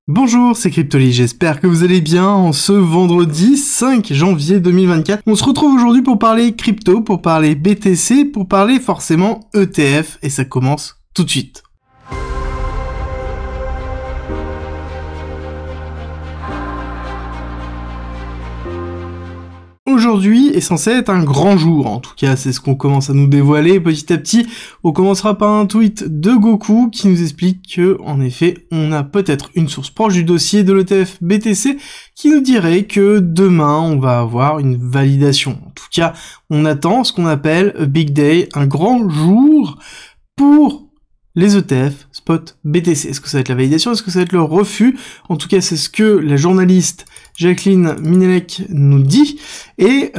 Bonjour, c'est Cryptoly, j'espère que vous allez bien en ce vendredi 5 janvier 2024. On se retrouve aujourd'hui pour parler crypto, pour parler BTC, pour parler forcément ETF, et ça commence tout de suite. Aujourd'hui est censé être un grand jour, en tout cas c'est ce qu'on commence à nous dévoiler petit à petit. On commencera par un tweet de Goku qui nous explique que, en effet, on a peut-être une source proche du dossier de l'ETF BTC qui nous dirait que demain on va avoir une validation. En tout cas, on attend ce qu'on appelle a big day, un grand jour pour les ETF spot BTC. Est-ce que ça va être la validation? Est-ce que ça va être le refus? En tout cas, c'est ce que la journaliste Jacqueline Minelec nous dit, et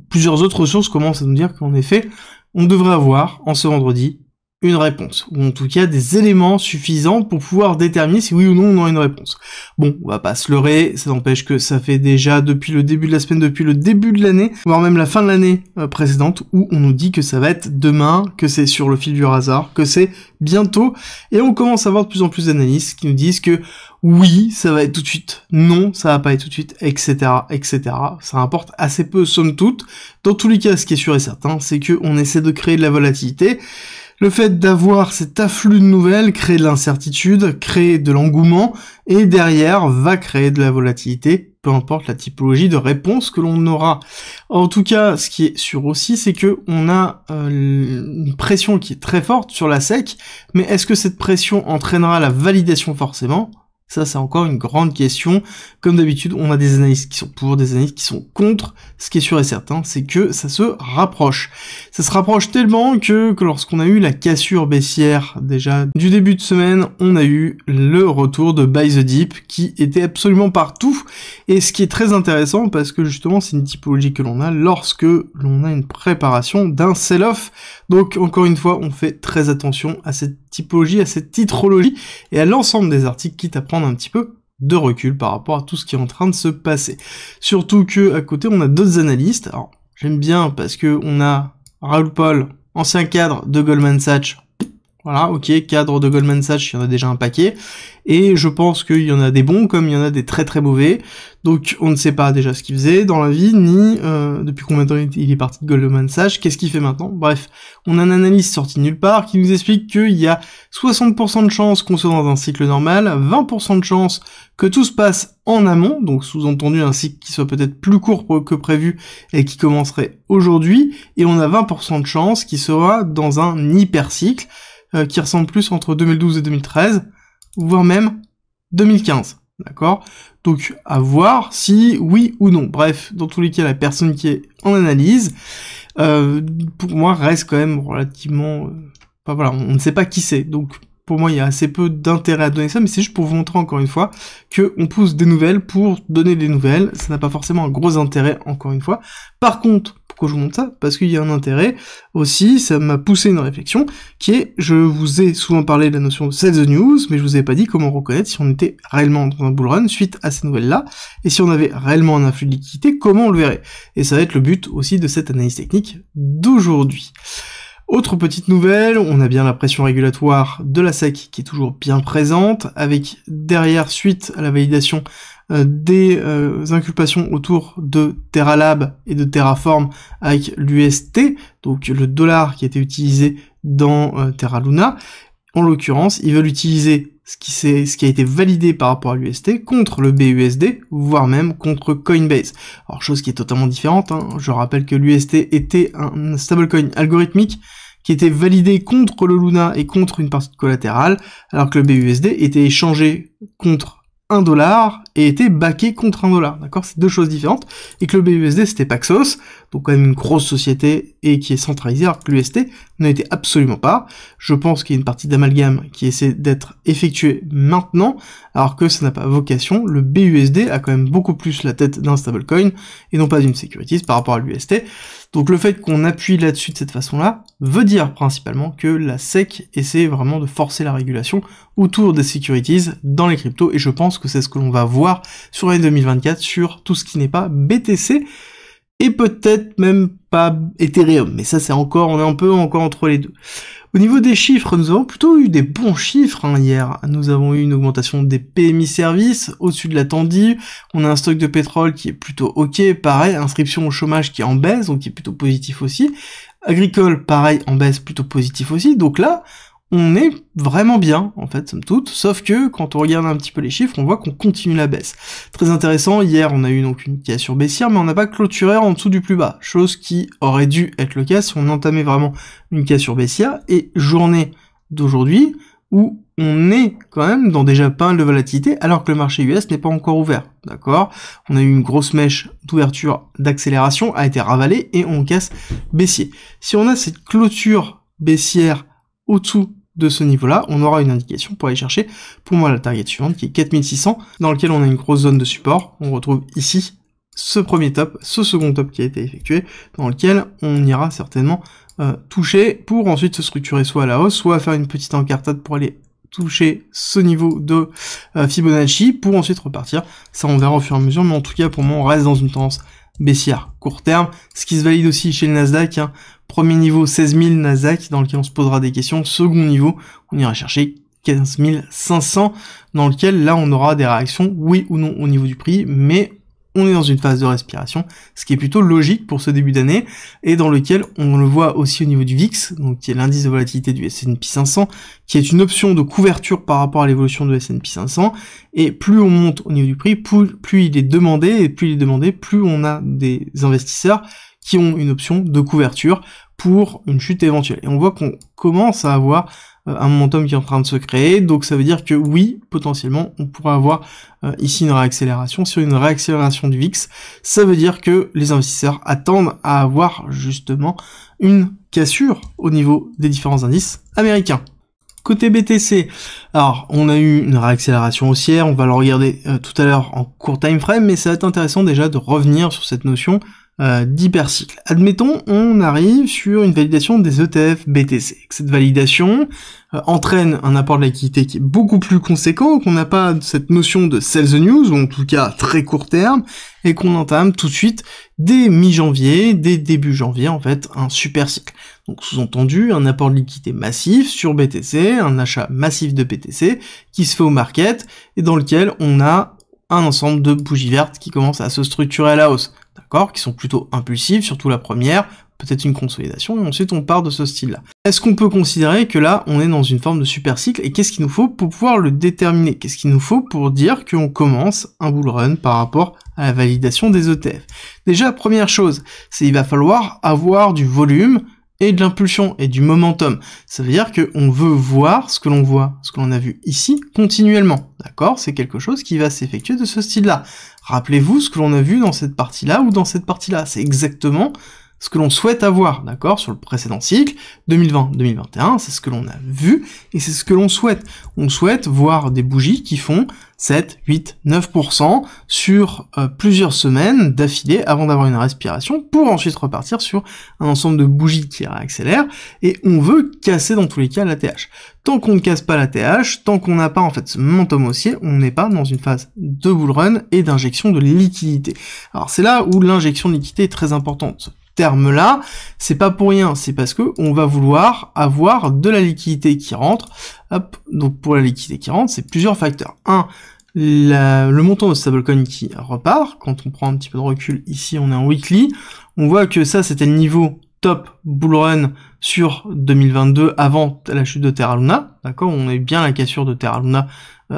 plusieurs autres sources commencent à nous dire qu'en effet, on devrait avoir, en ce vendredi, une réponse, ou en tout cas des éléments suffisants pour pouvoir déterminer si oui ou non on aura une réponse. Bon, on va pas se leurrer, ça n'empêche que ça fait déjà depuis le début de la semaine, depuis le début de l'année, voire même la fin de l'année précédente, où on nous dit que ça va être demain, que c'est sur le fil du hasard, que c'est bientôt, et on commence à avoir de plus en plus d'analystes qui nous disent que oui, ça va être tout de suite, non, ça va pas être tout de suite, etc., etc. Ça importe assez peu, somme toute. Dans tous les cas, ce qui est sûr et certain, c'est que on essaie de créer de la volatilité. Le fait d'avoir cet afflux de nouvelles crée de l'incertitude, crée de l'engouement, et derrière va créer de la volatilité, peu importe la typologie de réponse que l'on aura. En tout cas, ce qui est sûr aussi, c'est que on a une pression qui est très forte sur la SEC, mais est-ce que cette pression entraînera la validation forcément ? Ça, c'est encore une grande question. Comme d'habitude, on a des analystes qui sont pour, des analystes qui sont contre. Ce qui est sûr et certain, c'est que ça se rapproche. Ça se rapproche tellement que lorsqu'on a eu la cassure baissière, déjà, du début de semaine, on a eu le retour de Buy the Dip, qui était absolument partout. Et ce qui est très intéressant, parce que justement, c'est une typologie que l'on a lorsque l'on a une préparation d'un sell-off. Donc, encore une fois, on fait très attention à cette typologie, à cette titrologie, et à l'ensemble des articles, quitte à prendre un petit peu de recul par rapport à tout ce qui est en train de se passer. Surtout que à côté on a d'autres analystes. Alors j'aime bien parce que on a Raoul Pal, ancien cadre de Goldman Sachs. Voilà, ok, cadre de Goldman Sachs, il y en a déjà un paquet, et je pense qu'il y en a des bons comme il y en a des très très mauvais, donc on ne sait pas déjà ce qu'il faisait dans la vie, ni depuis combien de temps il est parti de Goldman Sachs, qu'est-ce qu'il fait maintenant. Bref, on a un analyste sorti nulle part qui nous explique qu'il y a 60% de chances qu'on soit dans un cycle normal, 20% de chances que tout se passe en amont, donc sous-entendu un cycle qui soit peut-être plus court que prévu et qui commencerait aujourd'hui, et on a 20% de chances qu'il sera dans un hypercycle, qui ressemble plus entre 2012 et 2013, voire même 2015, d'accord? Donc, à voir si oui ou non. Bref, dans tous les cas, la personne qui est en analyse, pour moi, reste quand même relativement... Enfin voilà, on ne sait pas qui c'est, donc pour moi, il y a assez peu d'intérêt à donner ça, mais c'est juste pour vous montrer encore une fois que on pousse des nouvelles pour donner des nouvelles, ça n'a pas forcément un gros intérêt, encore une fois. Par contre, pourquoi je vous montre ça? Parce qu'il y a un intérêt aussi, ça m'a poussé une réflexion, qui est, je vous ai souvent parlé de la notion de sell the news, mais je vous ai pas dit comment reconnaître si on était réellement dans un bull run suite à ces nouvelles-là, et si on avait réellement un influx de liquidité, comment on le verrait. Et ça va être le but aussi de cette analyse technique d'aujourd'hui. Autre petite nouvelle, on a bien la pression régulatoire de la SEC qui est toujours bien présente, avec derrière, suite à la validation des inculpations autour de Terra Lab et de Terraform avec l'UST, donc le dollar qui a été utilisé dans Terra Luna. En l'occurrence, ils veulent utiliser ce qui a été validé par rapport à l'UST contre le BUSD, voire même contre Coinbase. Alors, chose qui est totalement différente, hein. Je rappelle que l'UST était un stablecoin algorithmique qui était validé contre le Luna et contre une partie de collatérale, alors que le BUSD était échangé contre $1 et était backé contre $1, d'accord? C'est deux choses différentes, et que le BUSD c'était Paxos, donc quand même une grosse société et qui est centralisée, alors que l'UST ne l'était absolument pas. Je pense qu'il y a une partie d'amalgame qui essaie d'être effectuée maintenant, alors que ça n'a pas vocation. Le BUSD a quand même beaucoup plus la tête d'un stablecoin et non pas d'une securities par rapport à l'UST. Donc le fait qu'on appuie là-dessus de cette façon-là veut dire principalement que la SEC essaie vraiment de forcer la régulation autour des securities dans les cryptos, et je pense que c'est ce que l'on va voir sur l'année 2024 sur tout ce qui n'est pas BTC et peut-être même pas Ethereum, mais ça c'est encore, on est un peu encore entre les deux. Au niveau des chiffres, nous avons plutôt eu des bons chiffres hier. Nous avons eu une augmentation des PMI services au-dessus de l'attendu. On a un stock de pétrole qui est plutôt ok, pareil, inscription au chômage qui est en baisse, donc qui est plutôt positif aussi. Agricole, pareil, en baisse, plutôt positif aussi. Donc là, on est vraiment bien, en fait, somme toute, sauf que, quand on regarde un petit peu les chiffres, on voit qu'on continue la baisse. Très intéressant, hier, on a eu donc une cassure baissière, mais on n'a pas clôturé en dessous du plus bas, chose qui aurait dû être le cas si on entamait vraiment une cassure baissière, et journée d'aujourd'hui, où on est quand même dans déjà pas mal de volatilité, alors que le marché US n'est pas encore ouvert, d'accord? On a eu une grosse mèche d'ouverture d'accélération, a été ravalée, et on casse baissier. Si on a cette clôture baissière au-dessous de ce niveau-là, on aura une indication pour aller chercher, pour moi, la target suivante, qui est 4600, dans lequel on a une grosse zone de support. On retrouve ici ce premier top, ce second top qui a été effectué, dans lequel on ira certainement toucher, pour ensuite se structurer soit à la hausse, soit faire une petite encartade pour aller toucher ce niveau de Fibonacci, pour ensuite repartir. Ça, on verra au fur et à mesure, mais en tout cas, pour moi, on reste dans une tendance baissière court terme, ce qui se valide aussi chez le Nasdaq, hein. Premier niveau 16 000 Nasdaq, dans lequel on se posera des questions. Second niveau, on ira chercher 15 500, dans lequel là on aura des réactions, oui ou non au niveau du prix, mais on est dans une phase de respiration, ce qui est plutôt logique pour ce début d'année, et dans lequel on le voit aussi au niveau du VIX, donc qui est l'indice de volatilité du S&P 500, qui est une option de couverture par rapport à l'évolution de S&P 500, et plus on monte au niveau du prix, plus il est demandé, et plus il est demandé, plus on a des investisseurs qui ont une option de couverture pour une chute éventuelle. Et on voit qu'on commence à avoir un momentum qui est en train de se créer, donc ça veut dire que oui, potentiellement, on pourra avoir ici une réaccélération. Sur une réaccélération du VIX, ça veut dire que les investisseurs attendent à avoir justement une cassure au niveau des différents indices américains. Côté BTC, alors on a eu une réaccélération haussière, on va le regarder tout à l'heure en court time frame, mais ça va être intéressant déjà de revenir sur cette notion d'hypercycle. Admettons, on arrive sur une validation des ETF BTC. Cette validation entraîne un apport de liquidité qui est beaucoup plus conséquent, qu'on n'a pas cette notion de sell the news, ou en tout cas très court terme, et qu'on entame tout de suite dès mi-janvier, dès début janvier en fait, un super cycle. Donc sous-entendu, un apport de liquidité massif sur BTC, un achat massif de BTC qui se fait au market, et dans lequel on a un ensemble de bougies vertes qui commencent à se structurer à la hausse, d'accord, qui sont plutôt impulsives, surtout la première, peut-être une consolidation, et ensuite on part de ce style-là. Est-ce qu'on peut considérer que là, on est dans une forme de super cycle, et qu'est-ce qu'il nous faut pour pouvoir le déterminer? Qu'est-ce qu'il nous faut pour dire qu'on commence un bull run par rapport à la validation des ETF? Déjà, première chose, c'est qu'il va falloir avoir du volume, et de l'impulsion et du momentum. Ça veut dire qu'on veut voir ce que l'on a vu ici continuellement, d'accord? C'est quelque chose qui va s'effectuer de ce style-là. Rappelez-vous ce que l'on a vu dans cette partie-là ou dans cette partie-là. C'est exactement ce que l'on souhaite avoir, d'accord, sur le précédent cycle, 2020-2021, c'est ce que l'on a vu, et c'est ce que l'on souhaite. On souhaite voir des bougies qui font 7, 8, 9% sur plusieurs semaines d'affilée avant d'avoir une respiration, pour ensuite repartir sur un ensemble de bougies qui réaccélèrent, et on veut casser dans tous les cas la TH. Tant qu'on ne casse pas la TH, tant qu'on n'a pas en fait ce momentum haussier, on n'est pas dans une phase de bull run et d'injection de liquidité. Alors c'est là où l'injection de liquidité est très importante. Terme-là, c'est pas pour rien, c'est parce que on va vouloir avoir de la liquidité qui rentre. Hop, donc pour la liquidité qui rentre, c'est plusieurs facteurs. Un, le montant de stablecoin qui repart. Quand on prend un petit peu de recul, ici on est en weekly, on voit que ça c'était le niveau top bull run sur 2022 avant la chute de Terra Luna, d'accord, on a eu bien la cassure de Terra Luna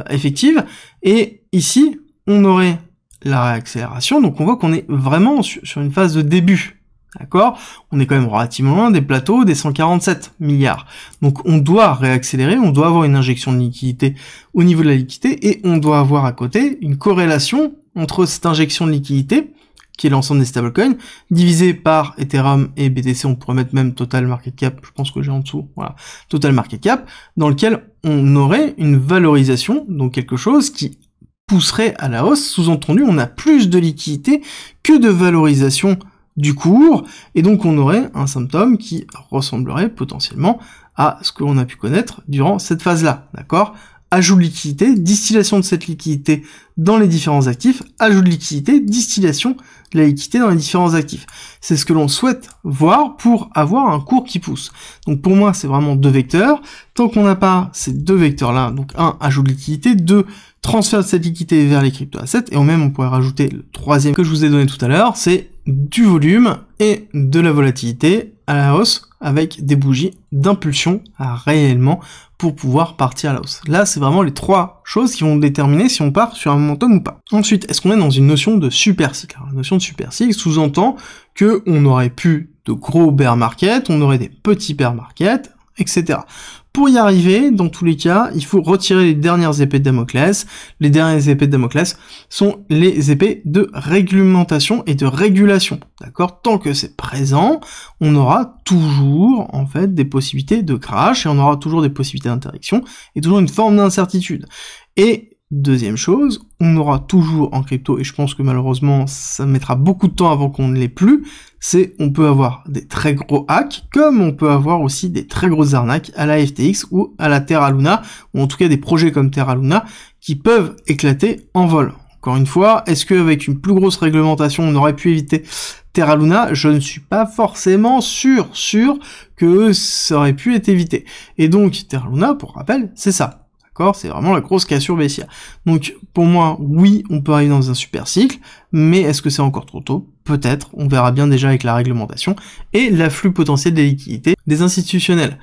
effective, et ici on aurait la réaccélération, donc on voit qu'on est vraiment sur une phase de début. D'accord? On est quand même relativement loin des plateaux des 147 milliards. Donc on doit réaccélérer, on doit avoir une injection de liquidité au niveau de la liquidité, et on doit avoir à côté une corrélation entre cette injection de liquidité, qui est l'ensemble des stablecoins, divisé par Ethereum et BTC, on pourrait mettre même Total Market Cap, je pense que j'ai en dessous, voilà, Total Market Cap, dans lequel on aurait une valorisation, donc quelque chose qui pousserait à la hausse, sous-entendu on a plus de liquidité que de valorisation du cours, et donc on aurait un symptôme qui ressemblerait potentiellement à ce que l'on a pu connaître durant cette phase-là, d'accord? ajout de liquidité, distillation de cette liquidité dans les différents actifs, ajout de liquidité, distillation de la liquidité dans les différents actifs. C'est ce que l'on souhaite voir pour avoir un cours qui pousse. Donc pour moi, c'est vraiment deux vecteurs. Tant qu'on n'a pas ces deux vecteurs-là, donc un, ajout de liquidité, deux, transfert de cette liquidité vers les crypto-assets, et même on pourrait rajouter le troisième que je vous ai donné tout à l'heure, c'est du volume et de la volatilité à la hausse avec des bougies d'impulsion réellement pour pouvoir partir à la hausse. Là, c'est vraiment les trois choses qui vont déterminer si on part sur un momentum ou pas. Ensuite, est-ce qu'on est dans une notion de super cycle? La notion de super cycle sous-entend que on aurait pu de gros bear market, on aurait des petits bear market, etc. Pour y arriver, dans tous les cas, il faut retirer les dernières épées de Damoclès. Les dernières épées de Damoclès sont les épées de réglementation et de régulation. D'accord? Tant que c'est présent, on aura toujours, en fait, des possibilités de crash et on aura toujours des possibilités d'interdiction et toujours une forme d'incertitude. Et deuxième chose, on aura toujours en crypto, et je pense que malheureusement ça mettra beaucoup de temps avant qu'on ne l'ait plus, c'est on peut avoir des très gros hacks, comme on peut avoir aussi des très grosses arnaques à la FTX ou à la Terra Luna, ou en tout cas des projets comme Terra Luna, qui peuvent éclater en vol. Encore une fois, est-ce qu'avec une plus grosse réglementation on aurait pu éviter Terra Luna? Je ne suis pas forcément sûr que ça aurait pu être évité. Et donc Terra Luna, pour rappel, c'est ça. D'accord, c'est vraiment la grosse cassure baissière. Donc, pour moi, oui, on peut arriver dans un super cycle, mais est-ce que c'est encore trop tôt? Peut-être, on verra bien déjà avec la réglementation et l'afflux potentiel des liquidités des institutionnels.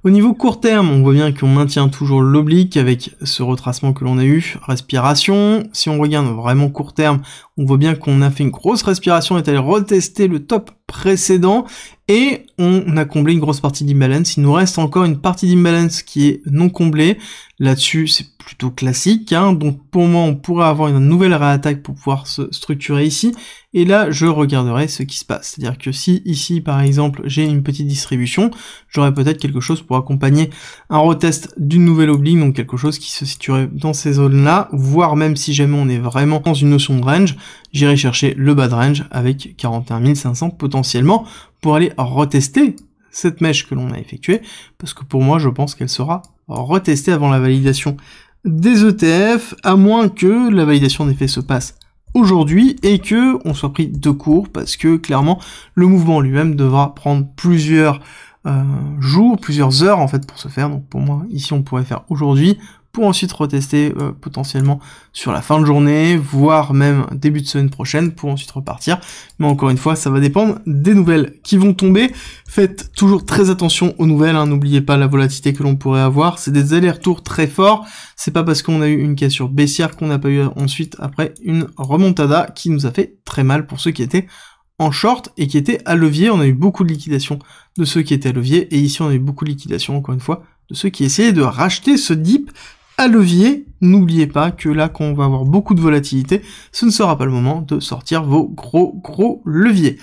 Au niveau court terme, on voit bien qu'on maintient toujours l'oblique avec ce retracement que l'on a eu, respiration. Si on regarde vraiment court terme, on voit bien qu'on a fait une grosse respiration, est allé retester le top précédent et on a comblé une grosse partie d'imbalance. Il nous reste encore une partie d'imbalance qui est non comblée. Là-dessus, c'est plutôt classique, hein. Donc pour moi, on pourrait avoir une nouvelle réattaque pour pouvoir se structurer ici. Et là, je regarderai ce qui se passe. C'est-à-dire que si ici, par exemple, j'ai une petite distribution, j'aurais peut-être quelque chose pour accompagner un retest d'une nouvelle oblique, donc quelque chose qui se situerait dans ces zones-là, voire même si jamais on est vraiment dans une notion de range, j'irai chercher le bas de range avec 41 500 potentiellement pour aller retester cette mèche que l'on a effectuée, parce que pour moi, je pense qu'elle sera retestée avant la validation des ETF, à moins que la validation des faits se passe aujourd'hui et que on soit pris de court, parce que clairement le mouvement lui-même devra prendre plusieurs jours, plusieurs heures en fait pour se faire. Donc pour moi ici on pourrait faire aujourd'hui pour ensuite retester potentiellement sur la fin de journée, voire même début de semaine prochaine pour ensuite repartir. Mais encore une fois, ça va dépendre des nouvelles qui vont tomber. Faites toujours très attention aux nouvelles, hein. N'oubliez pas la volatilité que l'on pourrait avoir. C'est des allers-retours très forts. C'est pas parce qu'on a eu une cassure baissière qu'on n'a pas eu ensuite après une remontada qui nous a fait très mal pour ceux qui étaient en short et qui étaient à levier. On a eu beaucoup de liquidation de ceux qui étaient à levier et ici on a eu beaucoup de liquidation encore une fois de ceux qui essayaient de racheter ce dip à levier. N'oubliez pas que là, quand on va avoir beaucoup de volatilité, ce ne sera pas le moment de sortir vos gros leviers.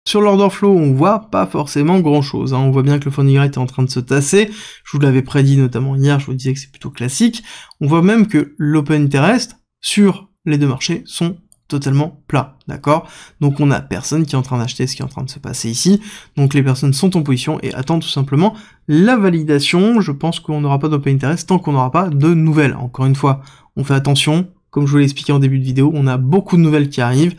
Sur l'order flow, on voit pas forcément grand chose, hein. On voit bien que le funding rate est en train de se tasser. Je vous l'avais prédit notamment hier, je vous disais que c'est plutôt classique. On voit même que l'open interest sur les deux marchés sont totalement plat, d'accord? Donc on a personne qui est en train d'acheter ce qui est en train de se passer ici, donc les personnes sont en position et attendent tout simplement la validation. Je pense qu'on n'aura pas d'open interest tant qu'on n'aura pas de nouvelles. Encore une fois, on fait attention, comme je vous l'ai expliqué en début de vidéo, on a beaucoup de nouvelles qui arrivent,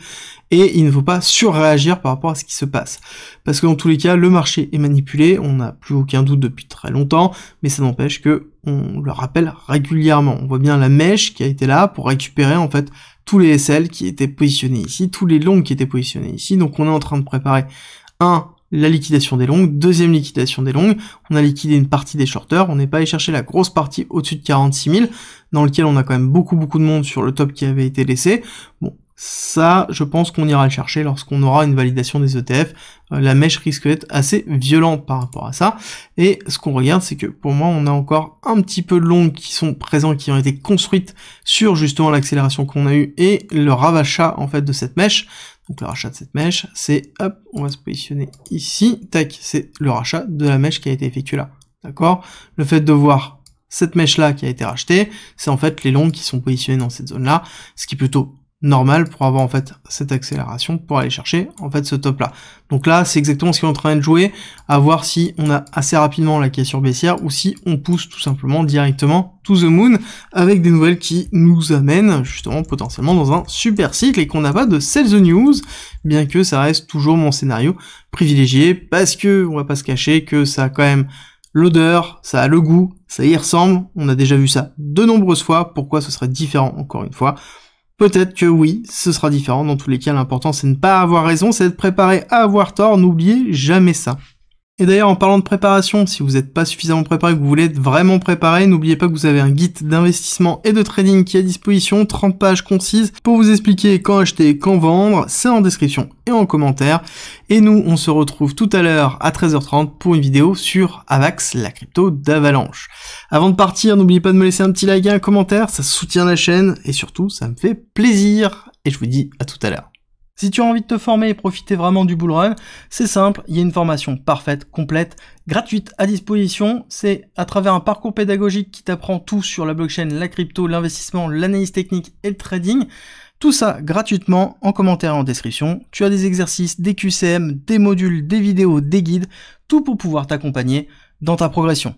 et il ne faut pas surréagir par rapport à ce qui se passe. Parce que dans tous les cas, le marché est manipulé, on n'a plus aucun doute depuis très longtemps, mais ça n'empêche que on le rappelle régulièrement. On voit bien la mèche qui a été là pour récupérer en fait tous les SL qui étaient positionnés ici, tous les longs qui étaient positionnés ici. Donc on est en train de préparer la liquidation des longues, deuxième liquidation des longues, on a liquidé une partie des shorters, on n'est pas allé chercher la grosse partie au-dessus de 46 000, dans lequel on a quand même beaucoup de monde sur le top qui avait été laissé. Bon, ça, je pense qu'on ira le chercher lorsqu'on aura une validation des ETF. La mèche risque d'être assez violente par rapport à ça. Et ce qu'on regarde, c'est que pour moi, on a encore un petit peu de longues qui sont présents, qui ont été construites sur justement l'accélération qu'on a eue et le rachat en fait de cette mèche. Donc le rachat de cette mèche, c'est, hop, on va se positionner ici, tac, c'est le rachat de la mèche qui a été effectué là. D'accord? Le fait de voir cette mèche là qui a été rachetée, c'est en fait les longues qui sont positionnées dans cette zone là, ce qui est plutôt normal pour avoir en fait cette accélération pour aller chercher en fait ce top là. Donc là c'est exactement ce qu'on est en train de jouer, à voir si on a assez rapidement la cassure baissière ou si on pousse tout simplement directement to the moon avec des nouvelles qui nous amènent justement potentiellement dans un super cycle et qu'on n'a pas de sell the news, bien que ça reste toujours mon scénario privilégié parce que on va pas se cacher que ça a quand même l'odeur, ça a le goût, ça y ressemble, on a déjà vu ça de nombreuses fois, pourquoi ce serait différent encore une fois? Peut-être que oui, ce sera différent, dans tous les cas l'important c'est de ne pas avoir raison, c'est d'être préparé à avoir tort, n'oubliez jamais ça. Et d'ailleurs en parlant de préparation, si vous n'êtes pas suffisamment préparé, que vous voulez être vraiment préparé, n'oubliez pas que vous avez un guide d'investissement et de trading qui est à disposition, 30 pages concises pour vous expliquer quand acheter, quand vendre, c'est en description et en commentaire. Et nous on se retrouve tout à l'heure à 13h30 pour une vidéo sur Avax, la crypto d'Avalanche. Avant de partir, n'oubliez pas de me laisser un petit like et un commentaire, ça soutient la chaîne et surtout ça me fait plaisir. Et je vous dis à tout à l'heure. Si tu as envie de te former et profiter vraiment du bull run, c'est simple, il y a une formation parfaite, complète, gratuite à disposition. C'est à travers un parcours pédagogique qui t'apprend tout sur la blockchain, la crypto, l'investissement, l'analyse technique et le trading. Tout ça gratuitement, en commentaire et en description. Tu as des exercices, des QCM, des modules, des vidéos, des guides, tout pour pouvoir t'accompagner dans ta progression.